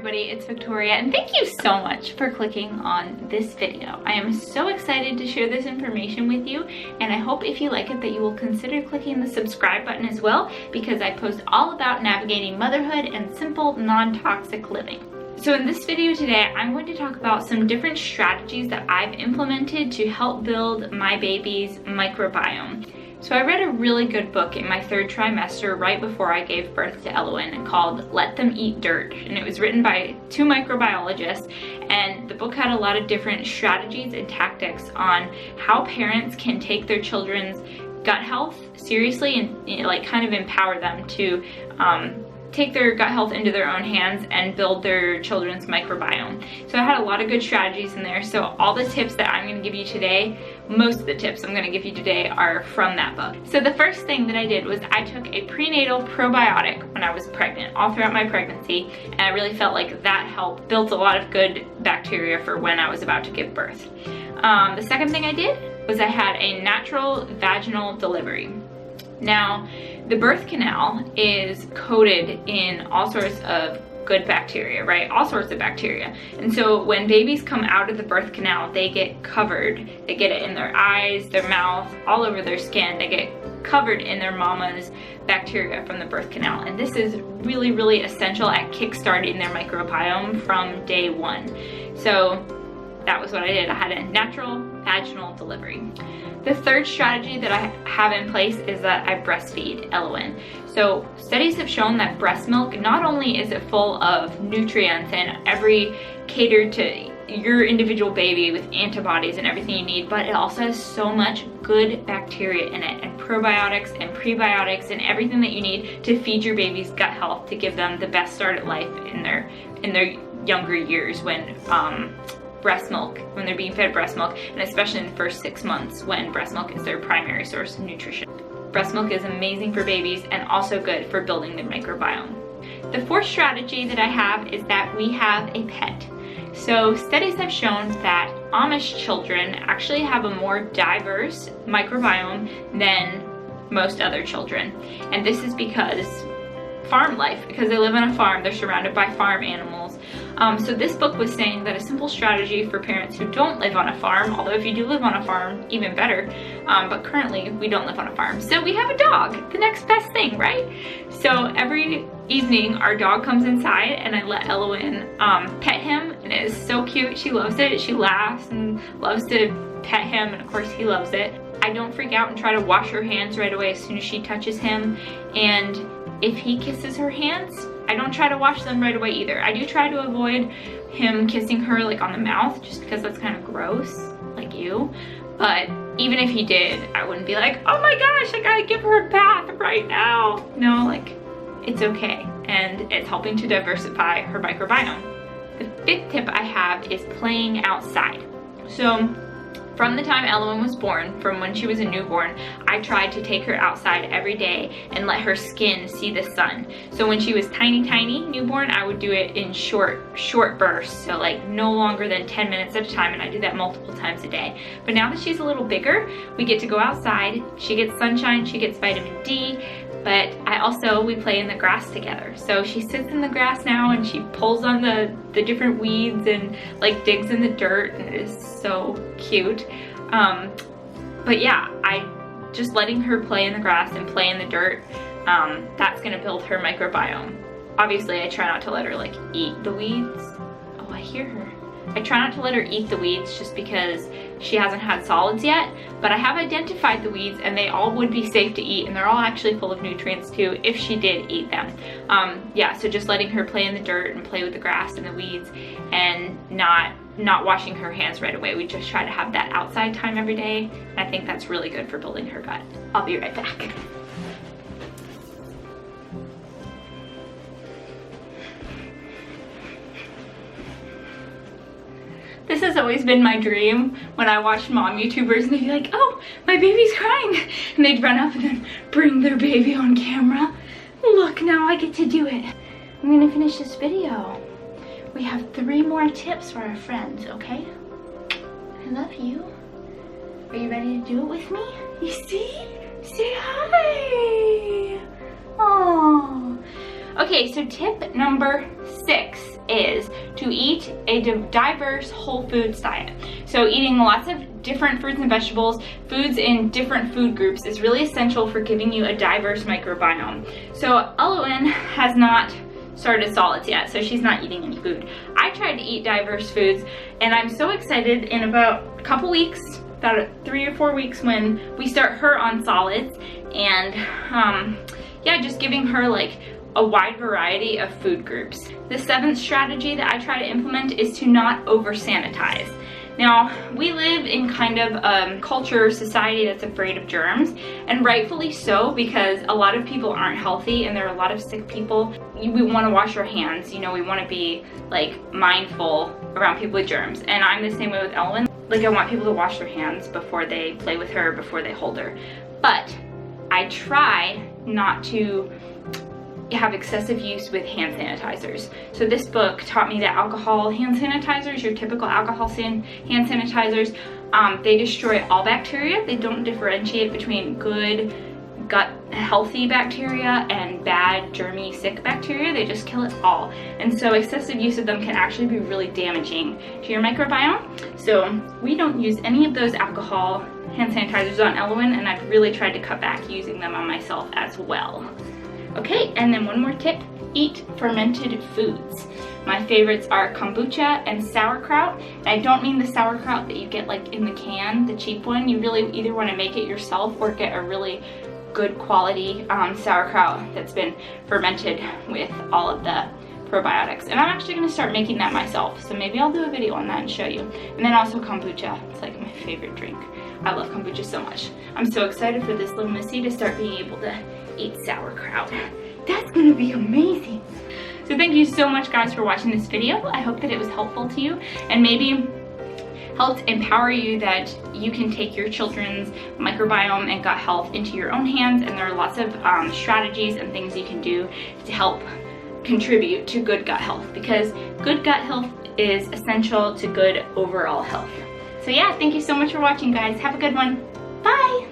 Everybody, it's Victoria, and thank you so much for clicking on this video. I am so excited to share this information with you, and I hope if you like it that you will consider clicking the subscribe button as well, because I post all about navigating motherhood and simple, non-toxic living. So in this video today, I'm going to talk about some different strategies that I've implemented to help build my baby's microbiome. So I read a really good book in my third trimester right before I gave birth to Elowen called Let Them Eat Dirt, and it was written by two microbiologists, and the book had a lot of different strategies and tactics on how parents can take their children's gut health seriously and like kind of empower them to take their gut health into their own hands and build their children's microbiome. So I had a lot of good strategies in there. So all the tips that I'm going to give you today, most of the tips I'm going to give you today are from that book. So the first thing that I did was I took a prenatal probiotic when I was pregnant, all throughout my pregnancy, and I really felt like that helped build a lot of good bacteria for when I was about to give birth. The second thing I did was I had a natural vaginal delivery. Now, the birth canal is coated in all sorts of good bacteria, right? All sorts of bacteria. And so when babies come out of the birth canal, they get covered. They get it in their eyes, their mouth, all over their skin. They get covered in their mama's bacteria from the birth canal. And this is really, really essential at kickstarting their microbiome from day one. So that was what I did. I had a natural vaginal delivery. The third strategy that I have in place is that I breastfeed Elowen. So studies have shown that breast milk, not only is it full of nutrients and catered to your individual baby with antibodies and everything you need, but it also has so much good bacteria in it, and probiotics and prebiotics and everything that you need to feed your baby's gut health, to give them the best start at life in their younger years when when they're being fed breast milk, and especially in the first 6 months when breast milk is their primary source of nutrition. Breast milk is amazing for babies and also good for building their microbiome. The fourth strategy that I have is that we have a pet. So studies have shown that Amish children actually have a more diverse microbiome than most other children. And this is because farm life, because they live on a farm, they're surrounded by farm animals. So this book was saying that a simple strategy for parents who don't live on a farm, although if you do live on a farm, even better, but currently we don't live on a farm. So we have a dog, the next best thing, right? So every evening our dog comes inside and I let Elowen pet him, and it is so cute. She loves it. She laughs and loves to pet him, and of course he loves it. I don't freak out and try to wash her hands right away as soon as she touches him, and if he kisses her hands, I don't try to wash them right away either. I do try to avoid him kissing her like on the mouth, just because that's kind of gross, like you. But even if he did, I wouldn't be like, oh my gosh, I gotta give her a bath right now. No, like, it's okay. And it's helping to diversify her microbiome. The fifth tip I have is playing outside. So from the time Elowen was born, from when she was a newborn, I tried to take her outside every day and let her skin see the sun. So when she was tiny newborn, I would do it in short bursts, so like no longer than 10 minutes at a time, and I do that multiple times a day. But now that she's a little bigger, we get to go outside. She gets sunshine, she gets vitamin D, but we play in the grass together. So she sits in the grass now and she pulls on the different weeds and like digs in the dirt, and it is so cute. But yeah, just letting her play in the grass and play in the dirt, that's gonna build her microbiome. Obviously I try not to let her like eat the weeds. Oh, I hear her. I try not to let her eat the weeds just because she hasn't had solids yet, but I have identified the weeds and they all would be safe to eat, and they're all actually full of nutrients too if she did eat them. Yeah, so just letting her play in the dirt and play with the grass and the weeds, and not washing her hands right away. We just try to have that outside time every day, and I think that's really good for building her gut. I'll be right back. This has always been my dream when I watch mom YouTubers and they'd be like, oh, my baby's crying. And they'd run up and then bring their baby on camera. Look, now I get to do it. I'm gonna finish this video. We have 3 more tips for our friends, okay? I love you. Are you ready to do it with me? You see? Say hi. Aww. Okay, so tip number 6 is to eat a diverse whole foods diet. So eating lots of different fruits and vegetables, foods in different food groups is really essential for giving you a diverse microbiome. So Elowen has not started solids yet, so she's not eating any food. I tried to eat diverse foods, and I'm so excited in about a couple weeks, about 3 or 4 weeks, when we start her on solids, and yeah, just giving her like a wide variety of food groups. The 7th strategy that I try to implement is to not over sanitize. Now, we live in kind of a culture, society that's afraid of germs, and rightfully so, because a lot of people aren't healthy and there are a lot of sick people. We want to wash our hands, you know, we want to be like mindful around people with germs. And I'm the same way with Elwyn. Like, I want people to wash their hands before they play with her, before they hold her. But I try not to have excessive use with hand sanitizers. So this book taught me that alcohol hand sanitizers, your typical alcohol hand sanitizers, they destroy all bacteria. They don't differentiate between good gut healthy bacteria and bad germy sick bacteria. They just kill it all. And so excessive use of them can actually be really damaging to your microbiome. So we don't use any of those alcohol hand sanitizers on Elowen, and I've really tried to cut back using them on myself as well. Okay, and then one more tip, eat fermented foods. My favorites are kombucha and sauerkraut. And I don't mean the sauerkraut that you get like in the can, the cheap one. You really either want to make it yourself or get a really good quality sauerkraut that's been fermented with all of the probiotics. And I'm actually going to start making that myself, so maybe I'll do a video on that and show you. And then also kombucha, it's like my favorite drink. I love kombucha so much. I'm so excited for this little missy to start being able to eat sauerkraut. That's gonna be amazing. So thank you so much, guys, for watching this video. I hope that it was helpful to you and maybe helped empower you that you can take your children's microbiome and gut health into your own hands, and there are lots of strategies and things you can do to help contribute to good gut health, because good gut health is essential to good overall health. So yeah, thank you so much for watching, guys. Have a good one. Bye!